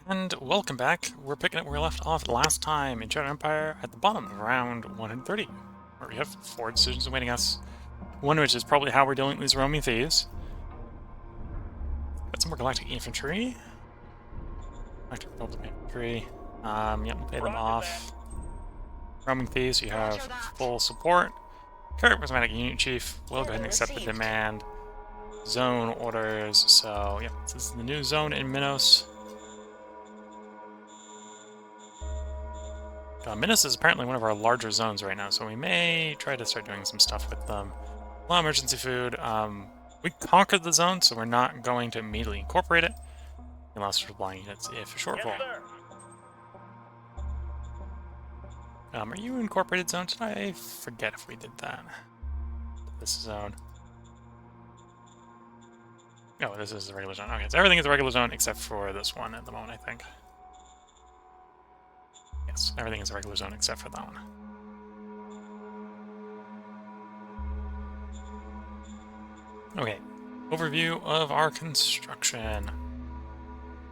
And welcome back. We're picking up where we left off last time in Xeno Empire at the bottom of round 130, where we have 4 decisions awaiting us. One of which is probably how we're dealing with these roaming thieves. Got some more galactic infantry. Galactic Republic infantry. Yep, we'll pay them off. Roaming thieves, you have full support. Current Prismatic Unit Chief will go ahead and accept the demand. Zone orders, so yep, this is the new zone in Minos. Minos is apparently one of our larger zones right now, so we may try to start doing some stuff with them. A lot of emergency food. We conquered the zone, so we're not going to immediately incorporate it, unless we're flying units if a shortfall. Are you incorporated zone? Did I forget if we did that? This zone. Oh, this is the regular zone. Okay, so everything is the regular zone except for this one at the moment, I think. Yes, everything is the regular zone except for that one. Okay, overview of our construction.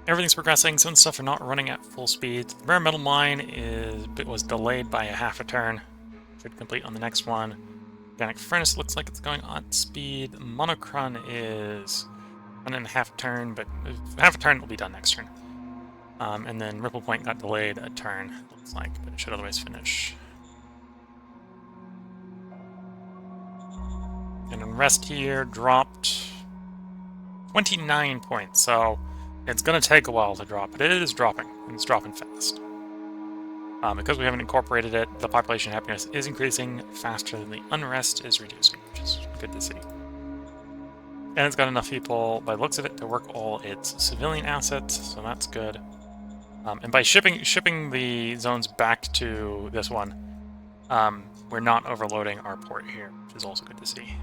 Everything's progressing. Some stuff are not running at full speed. The bare metal mine was delayed by a half a turn. Should complete on the next one. Organic furnace looks like it's going on speed. Monocron is 1.5 turn, but half a turn will be done next turn. And then Ripple Point got delayed a turn, looks like, but it should otherwise finish. And Unrest here dropped 29 points, so it's going to take a while to drop, but it is dropping, and it's dropping fast. Because we haven't incorporated it, the population happiness is increasing faster than the unrest is reducing, which is good to see. And it's got enough people, by the looks of it, to work all its civilian assets, so that's good. And by shipping the zones back to this one, we're not overloading our port here, which is also good to see.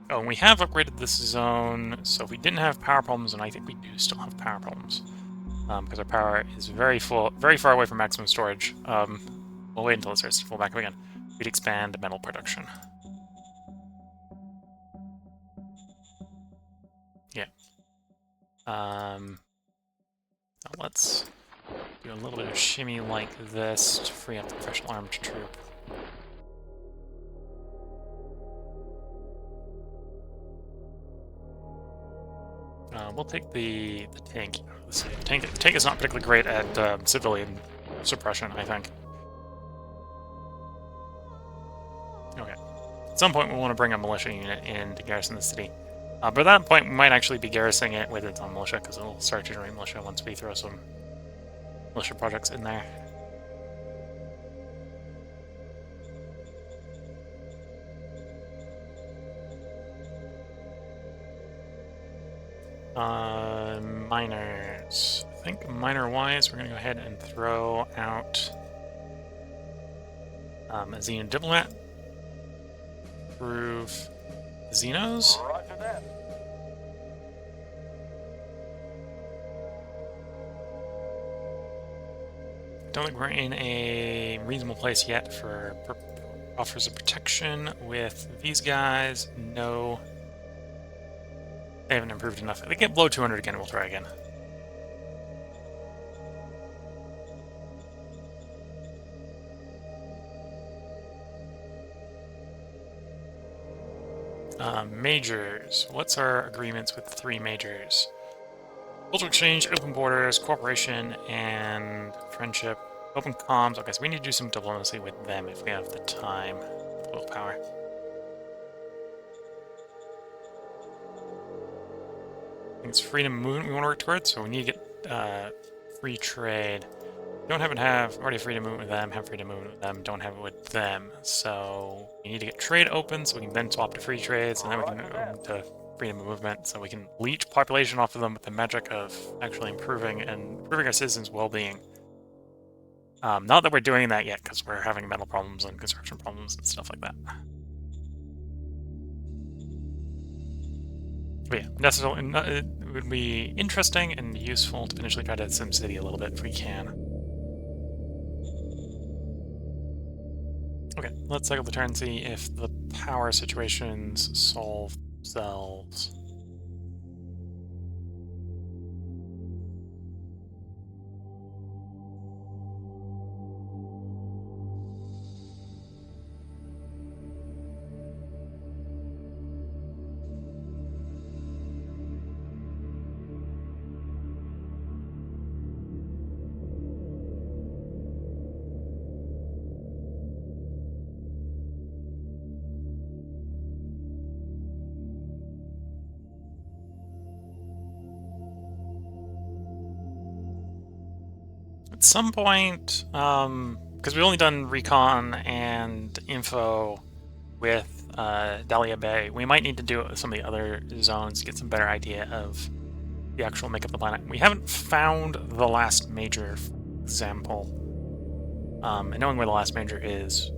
Oh, and we have upgraded this zone, so if we didn't have power problems, and I think we do still have power problems, because our power is very far away from maximum storage. We'll wait until it starts to pull back up again. We'd expand metal production. Yeah. Let's do a little bit of shimmy like this to free up the professional armed troop. We'll take the tank. The tank is not particularly great at civilian suppression, I think. Okay. At some point, we want to bring a militia unit in to garrison the city. But at that point, we might actually be garrisoning it with its own militia, because it'll start generating militia once we throw some militia projects in there. Miners. I think miner-wise, we're going to go ahead and throw out a Xeno Diplomat. Improve Xenos. Roger that. Don't think we're in a reasonable place yet for offers of protection with these guys. No. They haven't improved enough. If they get below 200 again, we'll try again. Majors. What's our agreements with the 3 majors? Cultural exchange, open borders, cooperation, and friendship. Open comms. Okay, so we need to do some diplomacy with them if we have the time. Willpower. I think it's freedom of movement we want to work towards, so we need to get free trade. Don't have already freedom of movement with them, have freedom of movement with them, don't have it with them. So we need to get trade open so we can then swap to free trades, and then we can move to freedom of movement so we can leech population off of them with the magic of actually improving our citizens' well-being. Not that we're doing that yet, because we're having metal problems and construction problems and stuff like that. But yeah, necessarily, it would be interesting and useful to potentially try to SimCity a little bit if we can. Okay, let's cycle the turn and see if the power situations solve themselves. at some point, because we've only done recon and info with Dahlia Bay, we might need to do some of the other zones to get some better idea of the actual makeup of the planet. We haven't found the last major, for example. And knowing where the last major is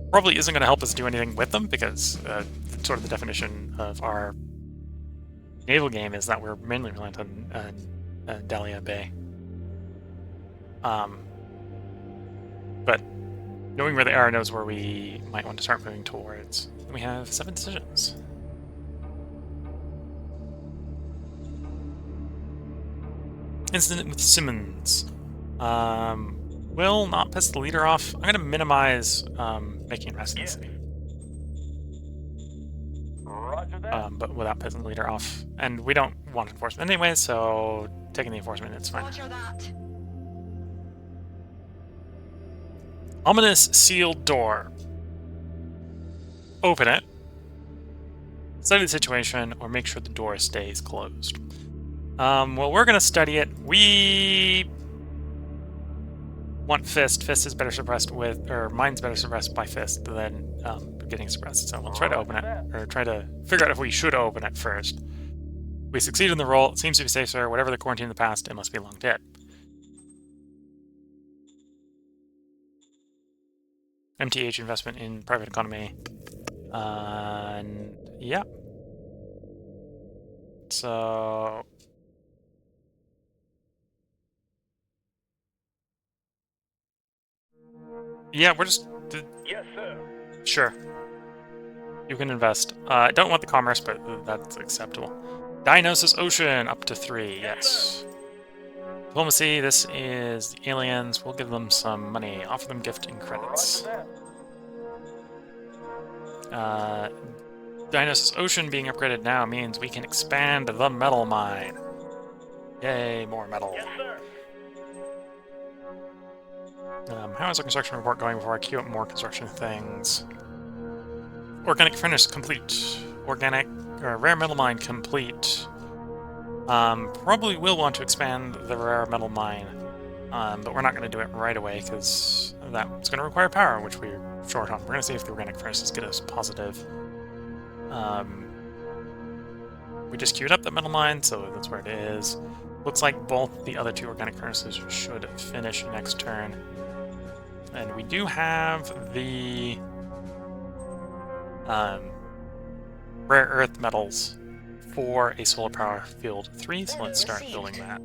probably isn't going to help us do anything with them, because sort of the definition of our naval game is that we're mainly reliant on Dahlia Bay. But knowing where they are knows where we might want to start moving towards. And we have 7 decisions. Incident with Simmons. Will not piss the leader off. I'm going to minimize making an arrest in the city. But without pissing the leader off. And we don't want enforcement anyway, so taking the enforcement, it's fine. Ominous sealed door. Open it. Study the situation, or make sure the door stays closed. Well, we're going to study it. We want Fist. Fist is better suppressed with, or mine's better suppressed by Fist than getting suppressed. So we'll try to open it, or try to figure out if we should open it first. We succeed in the roll. It seems to be safer. Whatever the quarantine in the past, it must be long dead. MTH investment in private economy. Yeah. So yeah, we're just... Yes, sir. Sure. You can invest. I don't want the commerce, but that's acceptable. Diagnosis Ocean, up to 3, yes. Diplomacy, this is the aliens. We'll give them some money. Offer them gifting credits. Diagnosis Ocean being upgraded now means we can expand the metal mine. Yay, more metal. Yes, sir. How is our construction report going before I queue up more construction things? Organic furnace complete. Organic, or rare metal mine complete. Probably will want to expand the rare metal mine, but we're not going to do it right away because that's going to require power, which we're short on. We're going to see if the organic furnaces get us positive. We just queued up the metal mine, so that's where it is. Looks like both the other 2 organic furnaces should finish next turn. And we do have the rare earth metals for a solar power field 3, so let's start building that.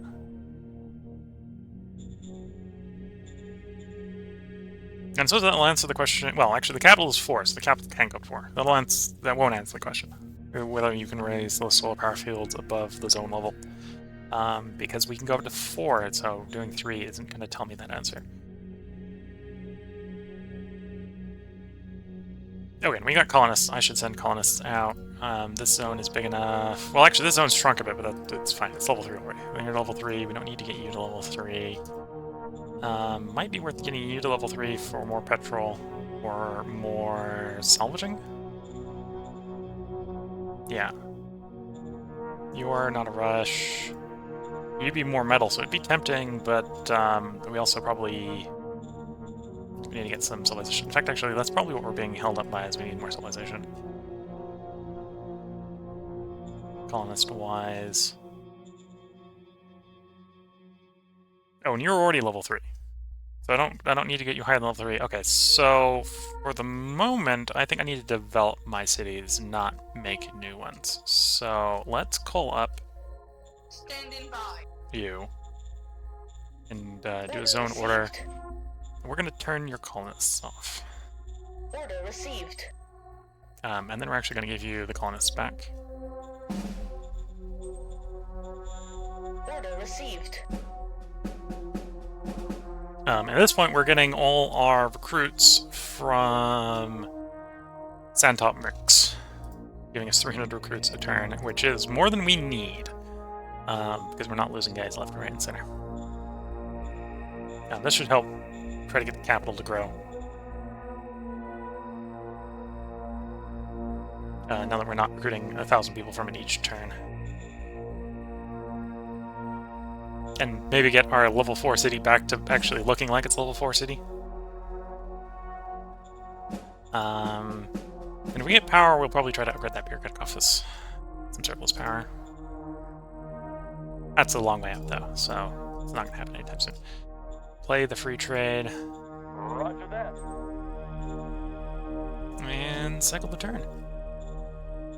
And so that'll answer the question. Well, actually, the capital is 4, so the capital can go to 4. That won't answer the question whether you can raise those solar power fields above the zone level, because we can go up to 4. So doing 3 isn't going to tell me that answer. Okay, we got colonists. I should send colonists out. This zone is big enough. Well, actually, this zone's shrunk a bit, but it's fine. It's level 3 already. When you're level 3, we don't need to get you to level 3. Might be worth getting you to level 3 for more petrol or more salvaging. Yeah. You're not a rush. You'd be more metal, so it'd be tempting, but we also probably... We need to get some civilization. In fact, actually, that's probably what we're being held up by, is we need more civilization. Colonist-wise. Oh, and you're already level 3. So I don't need to get you higher than level 3. Okay, so for the moment, I think I need to develop my cities, not make new ones. So let's call up you and do a zone order. We're going to turn your colonists off. Order received. And then we're actually going to give you the colonists back. Order received. At this point, we're getting all our recruits from Sandtop Mercs, giving us 300 recruits a turn, which is more than we need, because we're not losing guys left, right, and center. This should help try to get the capital to grow. Now that we're not recruiting 1,000 people from it each turn. and maybe get our level 4 city back to actually looking like it's a level 4 city. And if we get power, we'll probably try to upgrade that bureaucratic office. Some surplus power. That's a long way out, though, so it's not going to happen anytime soon. Play the free trade. Roger that. And cycle the turn.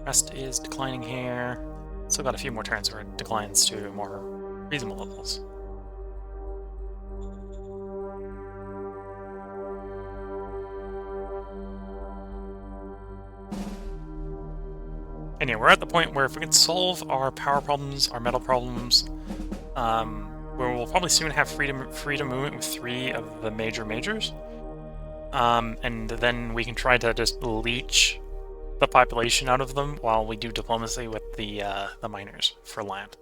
Rest is declining here. Still got a few more turns where it declines to more reasonable levels. And yeah, we're at the point where if we can solve our power problems, our metal problems, where we'll probably soon have freedom movement with 3 of the majors. And then we can try to just leech the population out of them while we do diplomacy with the miners for land.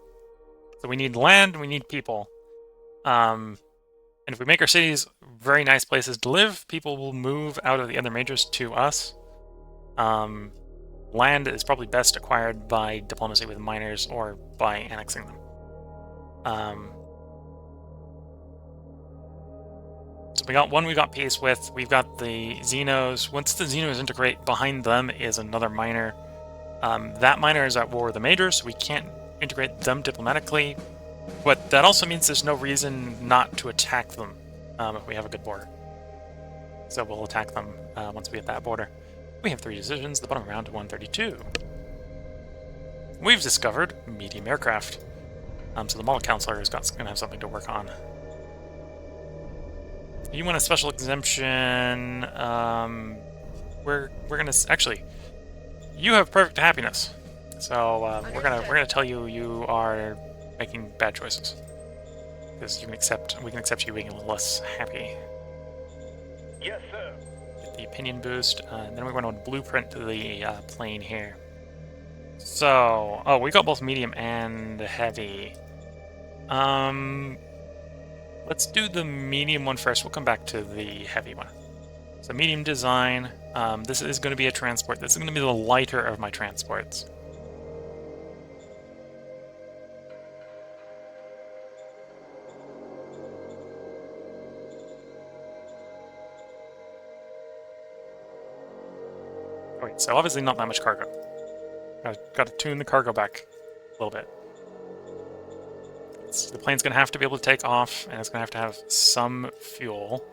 So we need land, we need people. And if we make our cities very nice places to live, people will move out of the other majors to us. Land is probably best acquired by diplomacy with miners or by annexing them. So we got one we got peace with. We've got the Xenos. Once the Xenos integrate, behind them is another miner. That miner is at war with the majors, so we can't integrate them diplomatically. But that also means there's no reason not to attack them if we have a good border. So we'll attack them once we get that border. We have 3 decisions, the bottom round to 132. We've discovered medium aircraft. So the model counselor is going to have something to work on. You want a special exemption. We're gonna actually. You have perfect happiness, so we're gonna tell you you are making bad choices because we can accept you being a little less happy. Yes, sir. Get the opinion boost, and then we're going to blueprint the plane here. So, oh, we got both medium and heavy. Let's do the medium one first. We'll come back to the heavy one. So medium design. This is going to be a transport. This is going to be the lighter of my transports. Okay, so obviously not that much cargo. I've got to tune the cargo back a little bit. The plane's going to have to be able to take off, and it's going to have some fuel.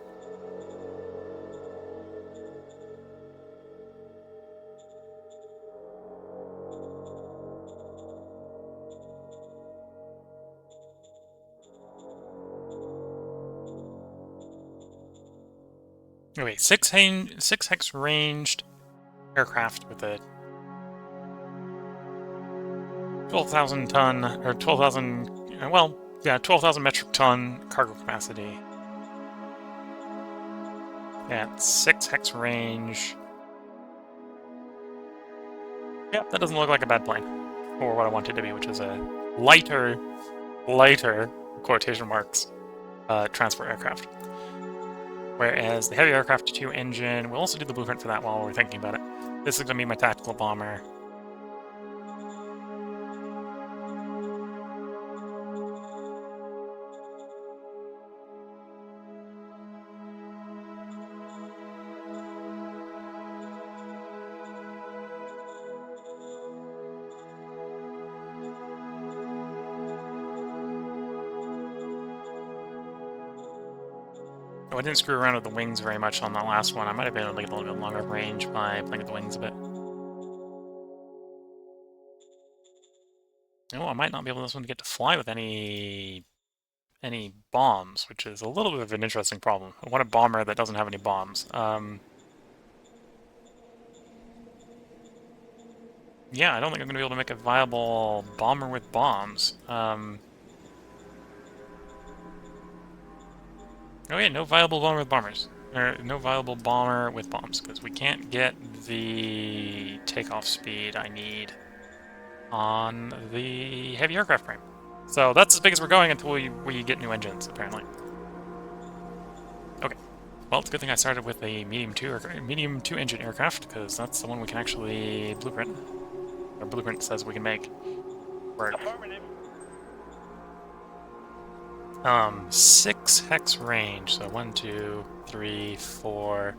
Okay, 6 hex ranged aircraft with a 12,000 ton, or 12,000, well, yeah, 12,000 metric ton cargo capacity. Yeah, 6 hex range. Yep, that doesn't look like a bad plane. Or what I want it to be, which is a lighter, quotation marks, transport aircraft. Whereas the heavy aircraft 2 engine, we'll also do the blueprint for that while we're thinking about it. This is going to be my tactical bomber. Oh, I didn't screw around with the wings very much on the last one. I might have been able to get a little bit longer range by playing with the wings a bit. Oh, I might not be able this one to get to fly with any bombs, which is a little bit of an interesting problem. I want a bomber that doesn't have any bombs. Yeah, I don't think I'm going to be able to make a viable bomber with bombs. Oh yeah, no viable bomber with bombers. Or no viable bomber with bombs, because we can't get the takeoff speed I need on the heavy aircraft frame. So that's as big as we're going until we get new engines, apparently. Okay. Well, it's a good thing I started with a medium 2 engine aircraft, because that's the one we can actually blueprint. Our blueprint says we can make. Work. Affirmative. 6 hex range. So 1, 2, 3, 4,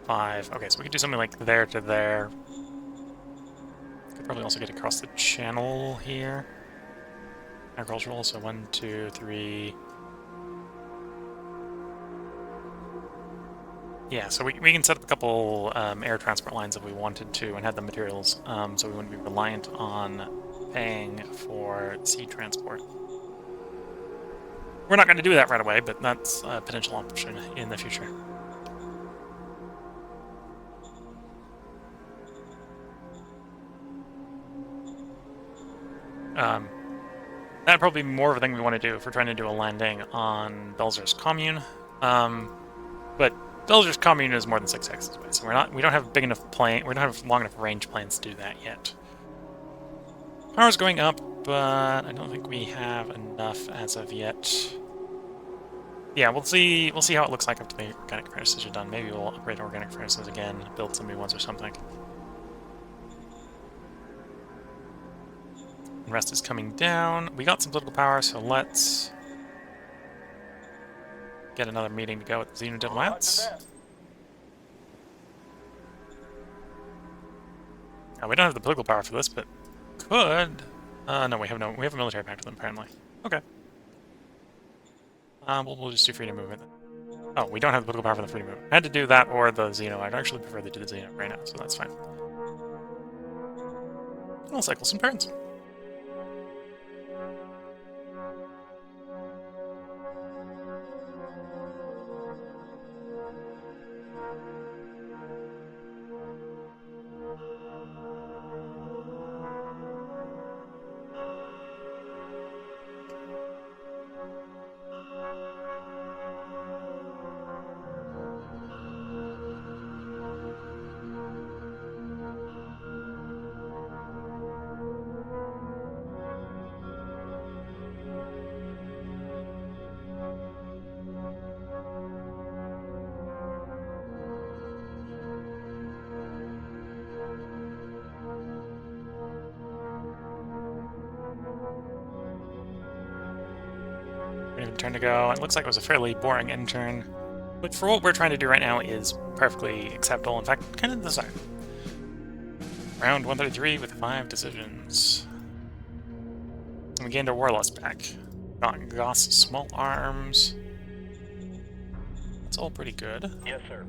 5. Okay, so we could do something like there to there. Could probably also get across the channel here. Agricultural, so 1, 2, 3. Yeah, so we can set up a couple air transport lines if we wanted to and had the materials, so we wouldn't be reliant on paying for sea transport. We're not going to do that right away, but that's a potential option in the future. That'd probably be more of a thing we want to do if we're trying to do a landing on Belzer's commune. But Belzer's commune is more than 6 hexes away, so we don't have big enough plane, we don't have long enough range planes to do that yet. Power's going up, but I don't think we have enough as of yet. Yeah, we'll see how it looks like after the organic furnaces are done. Maybe we'll upgrade organic furnaces again, build some new ones or something. Rest is coming down. We got some political power, so let's get another meeting to go with the Xeno diplomats. We don't have the political power for this, but could. No, we have a military pact with them apparently. Okay. We'll just do freedom movement then. Oh, we don't have the political power for the freedom movement. I had to do that or the Xeno. I'd actually prefer to do the Xeno right now, so that's fine. I'll cycle some turns. Turn to go. It looks like it was a fairly boring end turn, but for what we're trying to do right now is perfectly acceptable. In fact, kind of desired. Round 133 with 5 decisions. And we gained our Warlust back. Got Goss small arms. That's all pretty good. Yes, sir.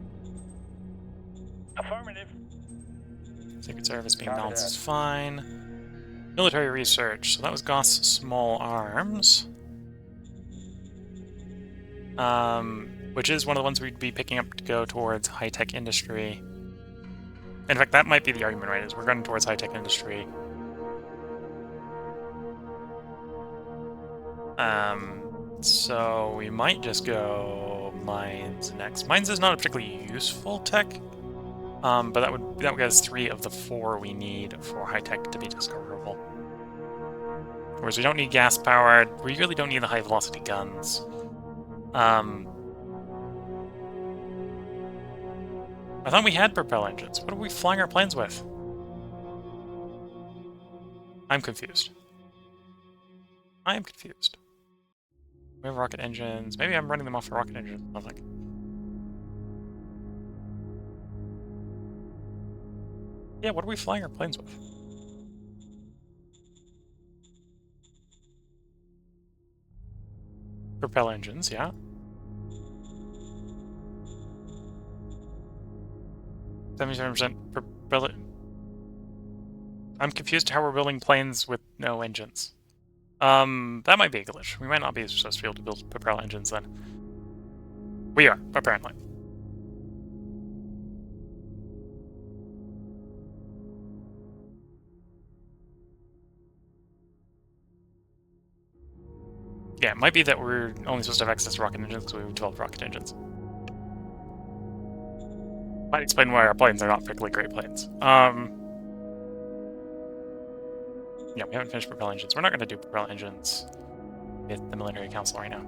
Affirmative. Secret Service being balanced is fine. Military research. So that was Goss small arms. Which is one of the ones we'd be picking up to go towards high-tech industry. In fact, that might be the argument, right? Is we're going towards high-tech industry. So we might just go mines next. Mines is not a particularly useful tech, but that would get us 3 of the 4 we need for high-tech to be discoverable. Whereas we don't need gas-powered, we really don't need the high-velocity guns. I thought we had propel engines. What are we flying our planes with? I'm confused. I am confused. We have rocket engines. Maybe I'm running them off the rocket engines. Nothing. Yeah, what are we flying our planes with? Propel engines, yeah. 77% propel. I'm confused how we're building planes with no engines. That might be a glitch. We might not be supposed to be able to build propel engines then. We are, apparently. Yeah, it might be that we're only supposed to have access to rocket engines because we have 12 rocket engines. Might explain why our planes are not particularly great planes. Yeah, we haven't finished propel engines. We're not going to do propel engines with the military council right now.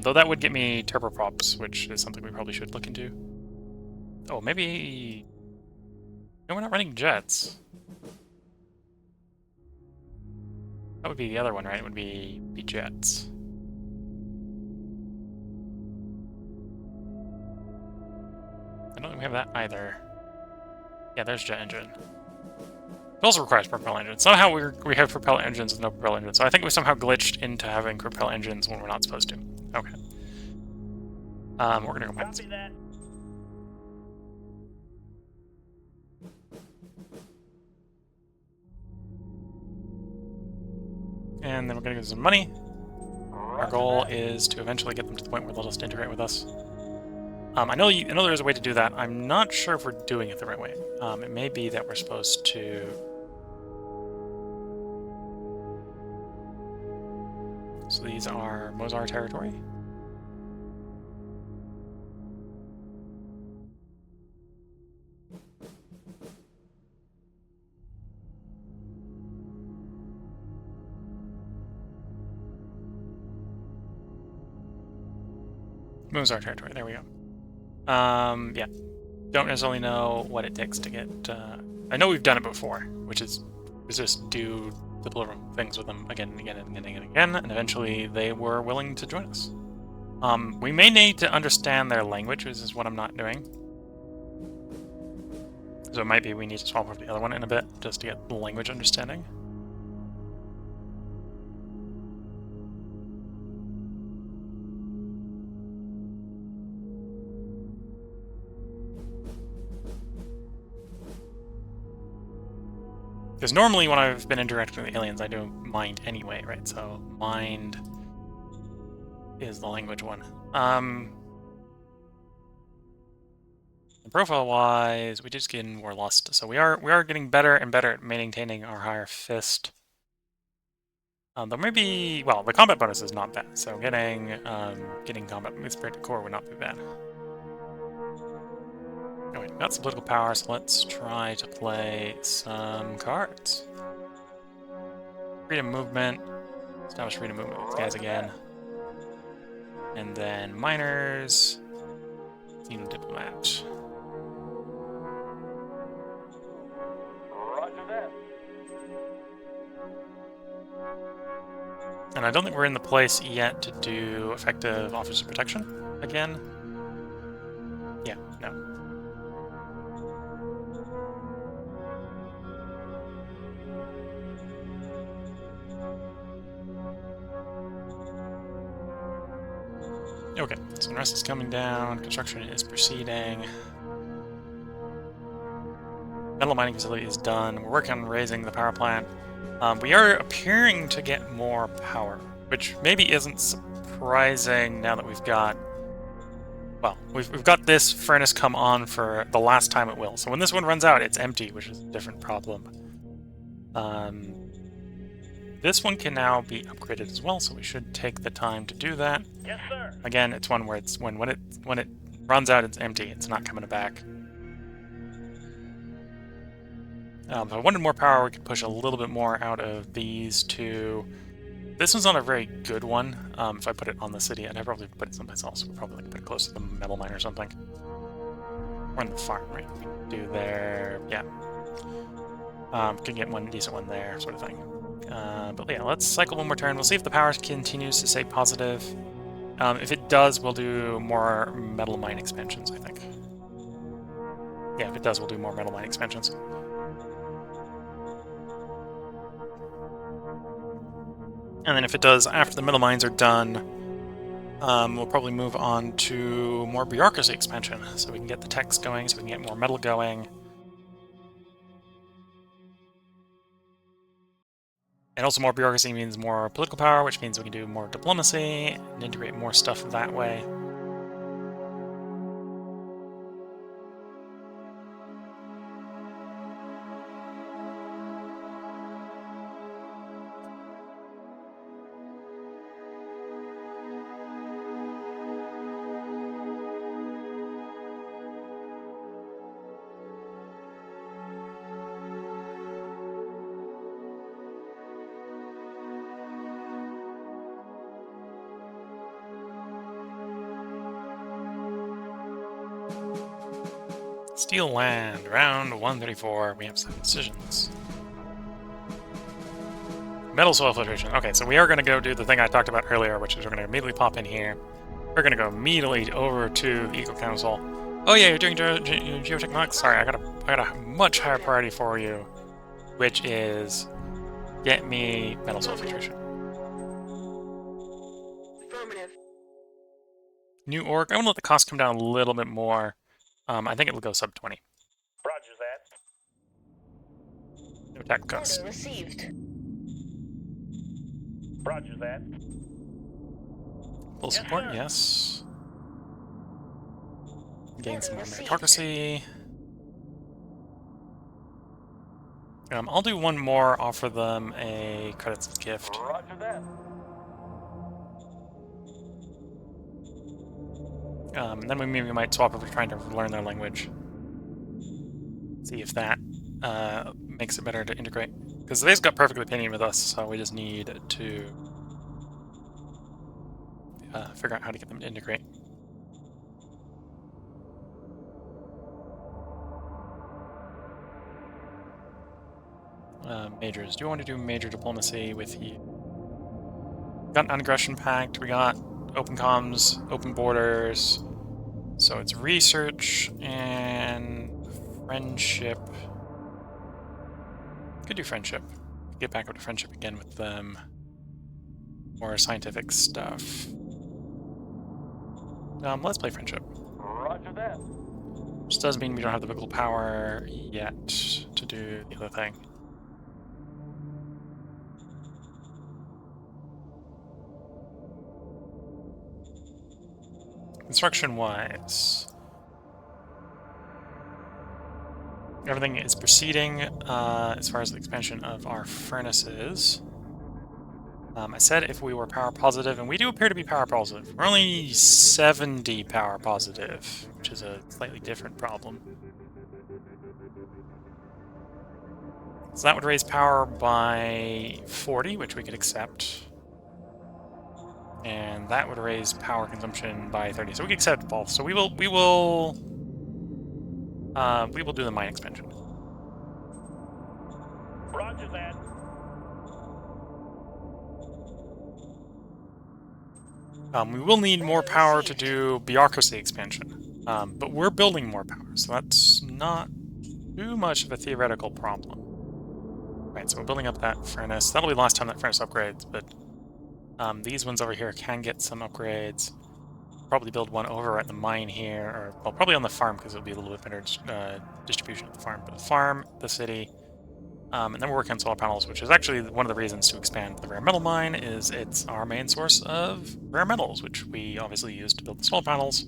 Though that would get me turboprops, which is something we probably should look into. Oh, maybe... No, we're not running jets. That would be the other one, right? It would be jets. I don't think we have that either. Yeah, there's jet engine. It also requires propel engines. Somehow we have propel engines with no propel engines, so I think we somehow glitched into having propel engines when we're not supposed to. Okay. We're gonna go mines. Copy that. And then we're gonna get some money. Our goal Roger is to eventually get them to the point where they'll just integrate with us. I know there's a way to do that. I'm not sure if we're doing it the right way. It may be that we're supposed to... So these are Mozart territory. Mozart territory, there we go. Yeah. Don't necessarily know what it takes to get... I know we've done it before, which is just do the political things with them again and again and again and again, and eventually they were willing to join us. We may need to understand their language, which is what I'm not doing. So it might be we need to swap over the other one in a bit, just to get the language understanding. Because normally when I've been interacting with aliens, I do mind anyway, right? So mind is the language one. Profile-wise, we just get more lust. So we are getting better and better at maintaining our higher fist. There may be, well, the combat bonus is not bad. So getting combat with spirit to core would not be bad. Anyway, we've got some political power, so let's try to play some cards. Freedom movement. Establish freedom movement with these guys again. And then miners. Xeno diplomat. Roger that. And I don't think we're in the place yet to do effective officer protection again. Yeah, no. Okay, so unrest is coming down, construction is proceeding. Metal mining facility is done. We're working on raising the power plant. We are appearing to get more power, which maybe isn't surprising now that we've got... Well, we've got this furnace come on for the last time it will. So when this one runs out, it's empty, which is a different problem. This one can now be upgraded as well, so we should take the time to do that. Yes, sir. Again, it's one where it's when it runs out, it's empty. It's not coming back. If I wanted more power, we could push a little bit more out of these two. This one's not a very good one. If I put it on the city, I'd probably put it someplace else. We'd probably put it close to the metal mine or something. Or in the farm, right? We can do there, yeah. Can get one decent one there, sort of thing. But yeah, let's cycle one more turn. We'll see if the power continues to stay positive. If it does, we'll do more metal mine expansions, I think. Yeah, if it does, we'll do more metal mine expansions. And then if it does, after the metal mines are done, we'll probably move on to more bureaucracy expansion, so we can get the techs going, so we can get more metal going. And also more bureaucracy means more political power, which means we can do more diplomacy and integrate more stuff that way. Steel land, round 134. We have 7 decisions. Metal soil filtration. Okay, so we are going to go do the thing I talked about earlier, which is we're going to immediately pop in here. We're going to go immediately over to the Eco Council. Oh yeah, you're doing geotechnics? Sorry, I got a much higher priority for you, which is get me metal soil filtration. Affirmative. New org. I want to let the cost come down a little bit more. I think it'll go sub 20. Roger that. No tech cost. Order received. Roger that. Full Yes, support, sir. yes. Gain Order some more received. meritocracy. I'll do one more, offer them a credits gift. Roger that. Then we maybe might swap over trying to learn their language. See if that makes it better to integrate. Because they've got perfect opinion with us, so we just need to figure out how to get them to integrate. Majors. Do you want to do major diplomacy with you? We got an aggression pact, we got open comms, open borders. So it's research and friendship. Could do friendship. Get back up to friendship again with them. More scientific stuff. Let's play friendship. Roger that. Which does mean we don't have the political power yet to do the other thing. Construction-wise, everything is proceeding as far as the expansion of our furnaces. I said if we were power positive, and we do appear to be power positive. We're only 70 power positive, which is a slightly different problem. So that would raise power by 40, which we could accept. And that would raise power consumption by 30. So we can accept both. So we will do the mine expansion. Roger that. We will need more power to do bureaucracy expansion. But we're building more power, so that's not too much of a theoretical problem. Right, so we're building up that furnace. That'll be the last time that furnace upgrades, but these ones over here can get some upgrades. Probably build one over at the mine here, or well, probably on the farm because it'll be a little bit better distribution at the farm. But the farm, the city, and then we're working on solar panels, which is actually one of the reasons to expand the rare metal mine. Is it's our main source of rare metals, which we obviously use to build the solar panels,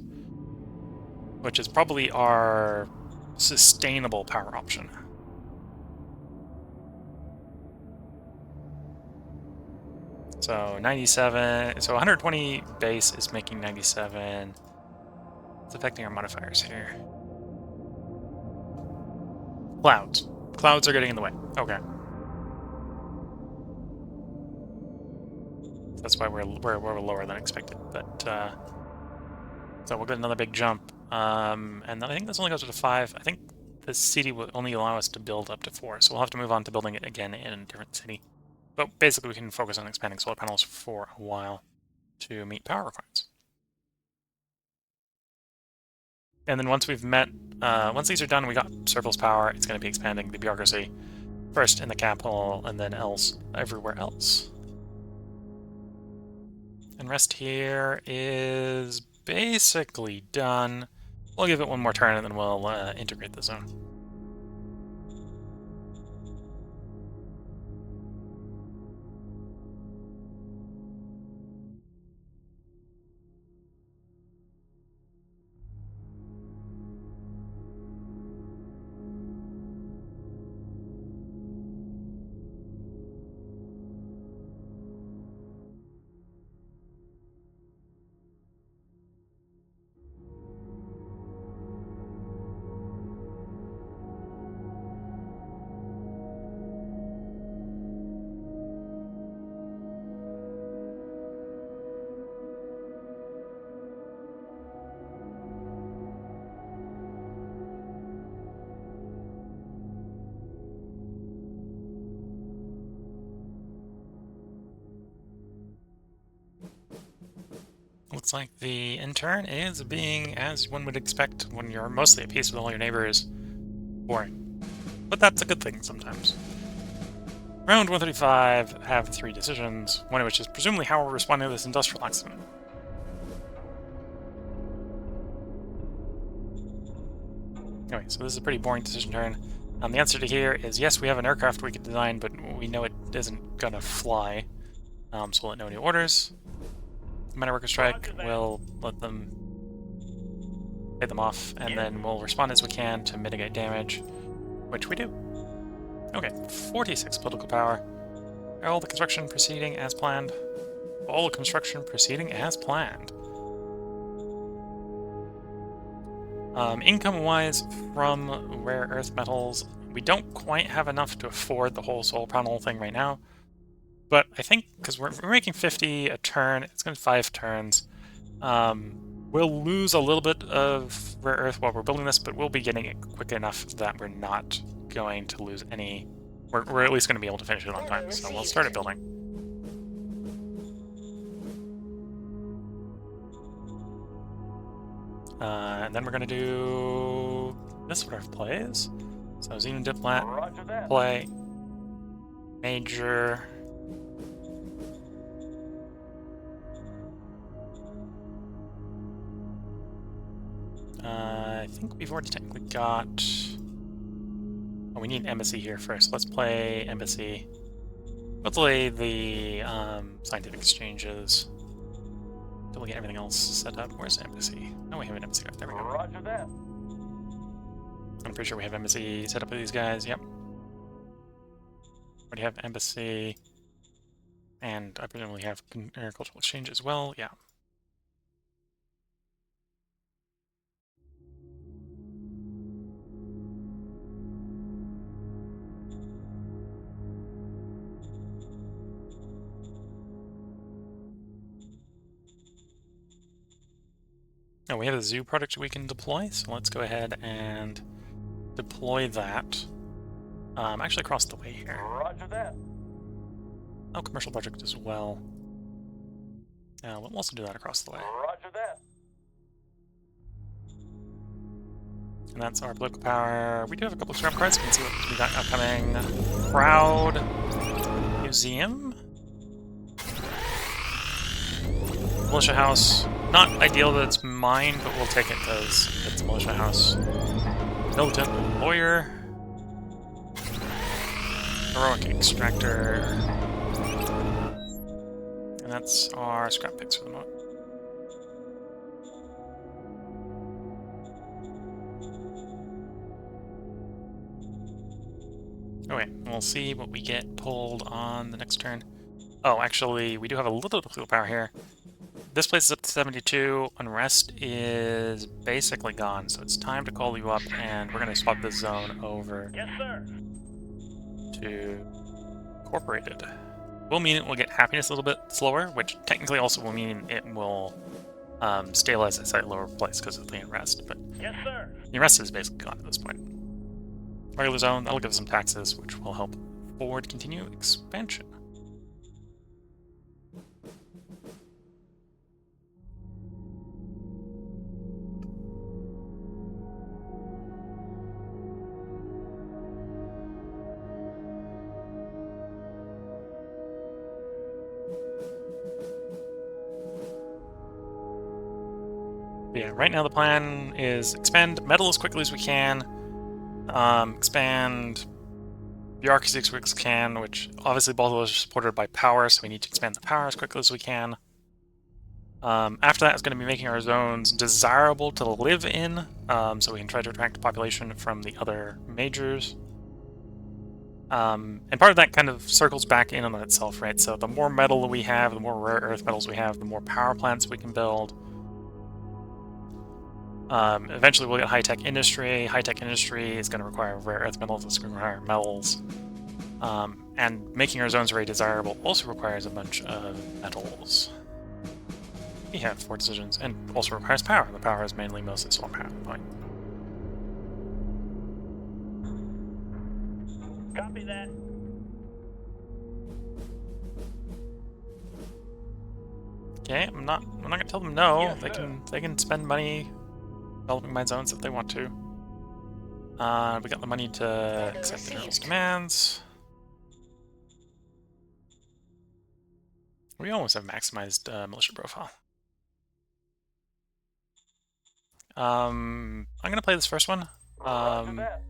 which is probably our sustainable power option. So 97, so 120 base is making 97. It's affecting our modifiers here. Clouds. Clouds are getting in the way. Okay. That's why we're lower than expected. But so we'll get another big jump. And then I think this only goes up to 5. I think this city will only allow us to build up to 4, so we'll have to move on to building it again in a different city. But basically, we can focus on expanding solar panels for a while to meet power requirements. And then once we've met, once these are done, we got surplus power, it's going to be expanding the bureaucracy. First in the capital, and then everywhere else. And rest here is basically done. We'll give it one more turn, and then we'll integrate the zone. Looks like the intern is being, as one would expect when you're mostly at peace with all your neighbors, boring. But that's a good thing sometimes. Round 135 have 3 decisions, one of which is presumably how we're responding to this industrial accident. Anyway, so this is a pretty boring decision turn. The answer to here is yes, we have an aircraft we could design, but we know it isn't gonna fly. So we'll let no new orders. Minor worker strike, we'll let them pay them off, and then we'll respond as we can to mitigate damage, which we do. Okay, 46 political power. All the construction proceeding as planned. All the construction proceeding as planned. Income-wise, from rare earth metals, we don't quite have enough to afford the whole solar panel thing right now. But I think, because we're making 50 a turn, it's going to be 5 turns. We'll lose a little bit of rare earth while we're building this, but we'll be getting it quick enough that we're not going to lose any. We're at least going to be able to finish it on time, so we'll start it building. And then we're going to do this sort of plays. So Xeno Diplomat, play, Major. I think we've already technically got... Oh, we need an embassy here first. Let's play embassy. Hopefully the scientific exchanges. Until we get everything else set up. Where's the embassy? Oh, we have an embassy. There we go. Roger that. I'm pretty sure we have embassy set up with these guys. Yep. Already have embassy. And I presumably have agricultural exchange as well. Yeah. Oh, we have a zoo product we can deploy, so let's go ahead and deploy that. Actually across the way here. Roger that. Oh, commercial project as well. We'll also do that across the way. Roger that. And that's our political power. We do have a couple of scrap cards. We can see what we got upcoming. Proud Museum. Militia House. Not ideal that it's mine, but we'll take it because it's a militia house. Militant Lawyer. Heroic Extractor. And that's our scrap picks for the moment. Okay, we'll see what we get pulled on the next turn. Oh, actually, we do have a little bit of fuel power here. This place is up to 72. Unrest is basically gone, so it's time to call you up, and we're going to swap this zone over Yes, sir. to Incorporated. Will mean it will get happiness a little bit slower, which technically also will mean it will stabilize at a slightly lower place because of the unrest, but Yes, sir. the unrest is basically gone at this point. Regular zone, that'll give us some taxes, which will help forward continue expansion. Yeah, right now the plan is expand metal as quickly as we can, expand bureaucracy as quick as we can, which obviously both of those are supported by power, so we need to expand the power as quickly as we can. After that is going to be making our zones desirable to live in, so we can try to attract population from the other majors. And part of that kind of circles back in on itself, right? So the more metal we have, the more rare earth metals we have, the more power plants we can build. Eventually we'll get high-tech industry. High-tech industry is going to require rare earth metals, it's going to require metals. And making our zones very desirable also requires a bunch of metals. We have 4 decisions, and also requires power. The power is mainly mostly solar power at the point. Copy that. Okay, I'm not gonna tell them no. Yes, They can spend money developing mine zones if they want to. We got the money to accept the general's demands. We almost have maximized militia profile. I'm gonna play this first one. Roger that.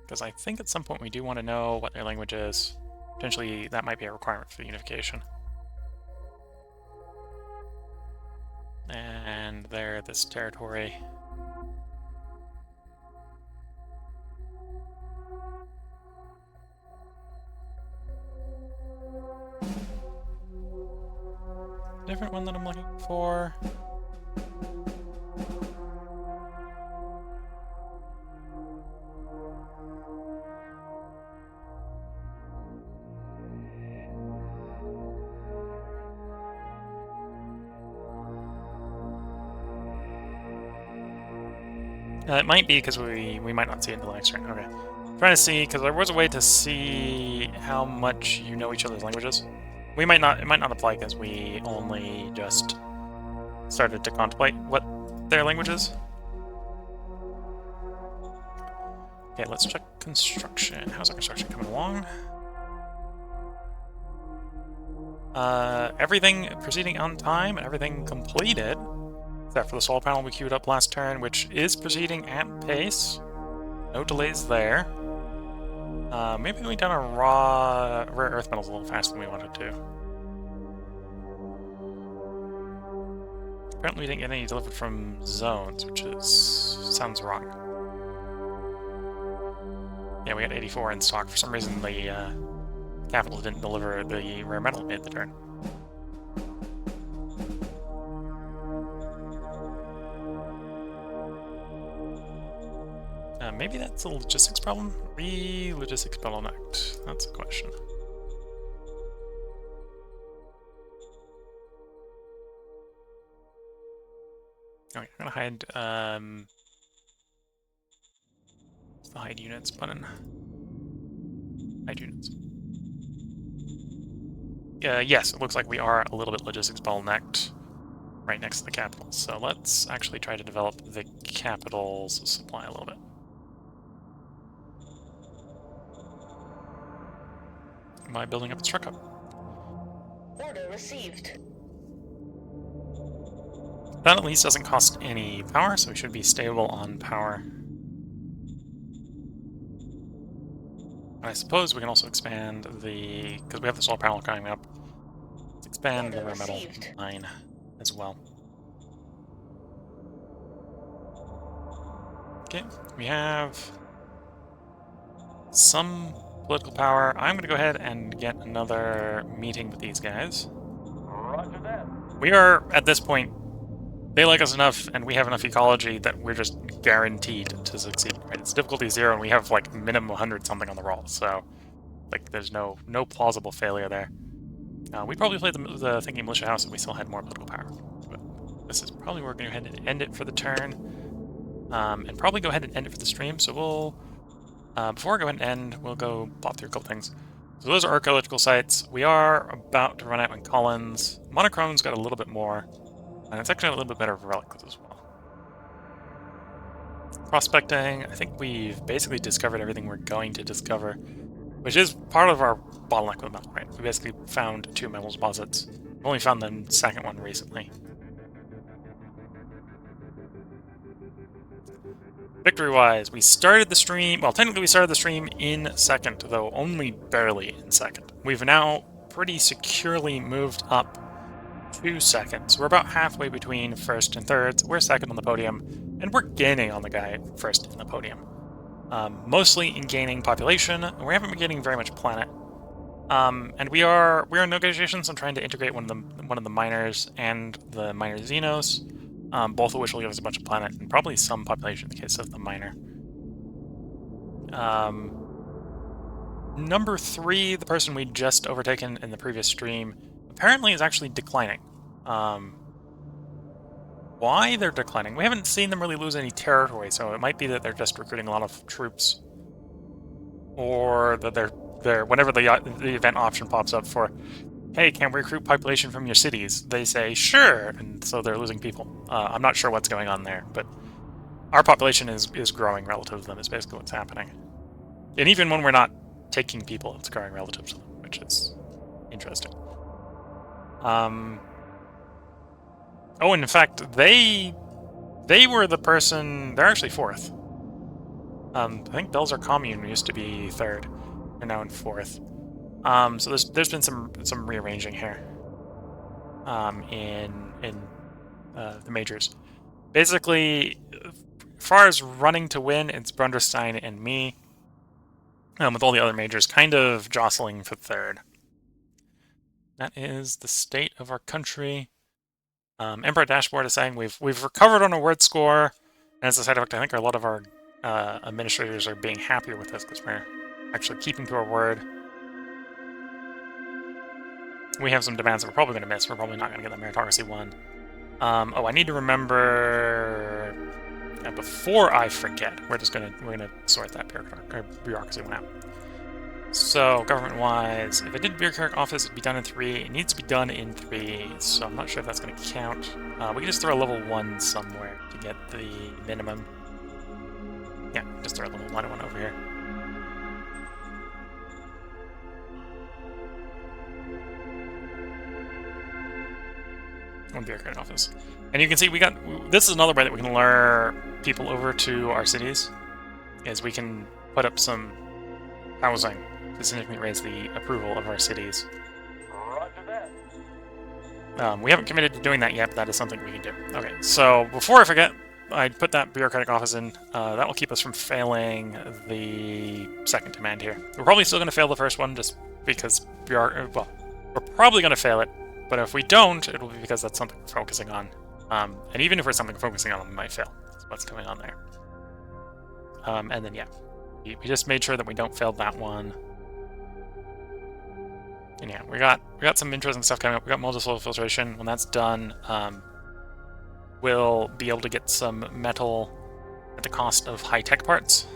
Because I think at some point we do want to know what their language is. Potentially that might be a requirement for the unification. And there, this territory. Different one that I'm looking for. It might be because we might not see it until the next turn. Okay. Trying to see, because there was a way to see how much you know each other's languages. We might not, it might not apply because we only just started to contemplate what their language is. Okay, let's check construction. How's our construction coming along? Everything proceeding on time and everything completed. Except for the solar panel we queued up last turn, which is proceeding at pace. No delays there. Maybe we done a rare earth metals a little faster than we wanted to. Apparently we didn't get any delivered from zones, which sounds wrong. Yeah, we got 84 in stock. For some reason the capital didn't deliver the rare metal mid the turn. Maybe that's a logistics problem? Logistics bottlenecked. That's a question. Okay, I'm gonna hide, what's the hide units button? Hide units. Yes, it looks like we are a little bit logistics bottlenecked right next to the capital. So let's actually try to develop the capital's supply a little bit. Am I building up its truck hub? Order received. That at least doesn't cost any power, so we should be stable on power. I suppose we can also expand the, because we have the solar panel coming up, let's expand the rare metal mine as well. Okay, we have some political power. I'm going to go ahead and get another meeting with these guys. Roger that. We are, at this point, they like us enough and we have enough ecology that we're just guaranteed to succeed, right? It's difficulty 0 and we have like minimum 100 something on the roll, so like there's no plausible failure there. We probably played the Thinking Militia House if we still had more political power, but this is probably where we're going to go ahead and end it for the turn, and probably go ahead and end it for the stream. So we'll, before I go ahead and end, we'll go plot through a couple things. So those are archaeological sites. We are about to run out on Collins. Monochrome's got a little bit more, and it's actually a little bit better for relics as well. Prospecting, I think we've basically discovered everything we're going to discover, which is part of our bottleneck with metal, right? We basically found 2 metal deposits. We've only found the second one recently. Victory-wise, we started the stream, well, technically we started the stream in second, though only barely in second. We've now pretty securely moved up 2 seconds. We're about halfway between first and third. So we're second on the podium, and we're gaining on the guy first in the podium. Mostly in gaining population. We haven't been gaining very much planet. And we are in negotiations on trying to integrate one of the miners and the miner Xenos, both of which will give us a bunch of planet and probably some population in the case of the miner. Number 3, the person we just overtaken in the previous stream, apparently is actually declining. Why they're declining? We haven't seen them really lose any territory, so it might be that they're just recruiting a lot of troops, or that they're whenever the event option pops up for hey, can we recruit population from your cities? They say, sure, and so they're losing people. I'm not sure what's going on there, but our population is growing relative to them, is basically what's happening. And even when we're not taking people, it's growing relative to them, which is interesting. Oh, and in fact, they were the person... They're actually fourth. I think Belzer Commune used to be third. They're now in fourth. So there's been some rearranging here. In the majors. Basically, as far as running to win, it's Brunderstein and me. With all the other majors kind of jostling for third. That is the state of our country. Emperor Dashboard is saying we've recovered on a word score, and as a side effect, I think a lot of our administrators are being happier with this because we're actually keeping to our word. We have some demands that we're probably going to miss. We're probably not going to get the meritocracy one. Oh, I need to remember. Before I forget, we're gonna sort that bureaucracy one out. So, government-wise, if I did bureaucratic office, it'd be done in 3. It needs to be done in 3, so I'm not sure if that's going to count. We can just throw a level 1 somewhere to get the minimum. Yeah, just throw a level 1 over here. One bureaucratic office. And you can see this is another way that we can lure people over to our cities, is we can put up some housing to significantly raise the approval of our cities. Roger that. We haven't committed to doing that yet, but that is something we can do. Okay, so before I forget, I'd put that bureaucratic office in. That will keep us from failing the second demand here. We're probably still going to fail the first one, just because we're probably going to fail it, but if we don't, it will be because that's something we're focusing on. And even if we're something focusing on, we might fail. That's what's going on there. And then, yeah, we just made sure that we don't fail that one. And yeah, we got some interesting stuff coming up. We got multi-soil filtration. When that's done, we'll be able to get some metal at the cost of high-tech parts.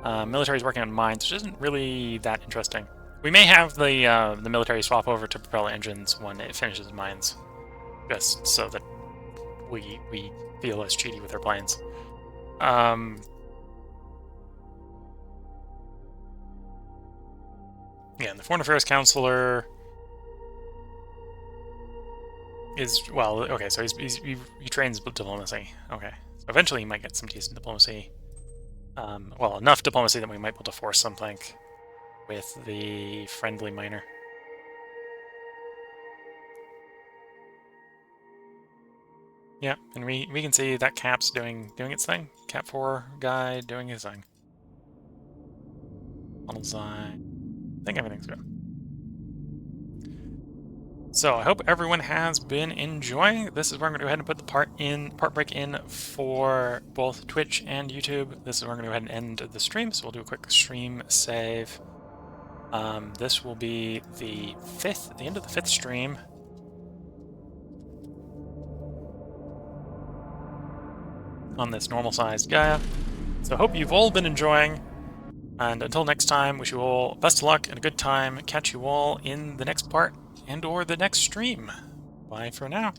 Military's working on mines, which isn't really that interesting. We may have the military swap over to propeller engines when it finishes mines, just so that we feel less cheaty with our planes. Yeah, and the Foreign Affairs Counselor is, well, okay, so he trains diplomacy. Okay, so eventually he might get some decent diplomacy. Well, enough diplomacy that we might be able to force something with the friendly miner. Yeah, and we can see that Cap's doing its thing. Cap 4 guy doing his thing. Model design. I think everything's good. So I hope everyone has been enjoying. This is where I'm going to go ahead and put the part break in for both Twitch and YouTube. This is where I'm going to go ahead and end the stream. So we'll do a quick stream save. This will be the end of the 5th stream. On this normal-sized Gaia. So I hope you've all been enjoying, and until next time, wish you all best of luck and a good time. Catch you all in the next part and or the next stream. Bye for now.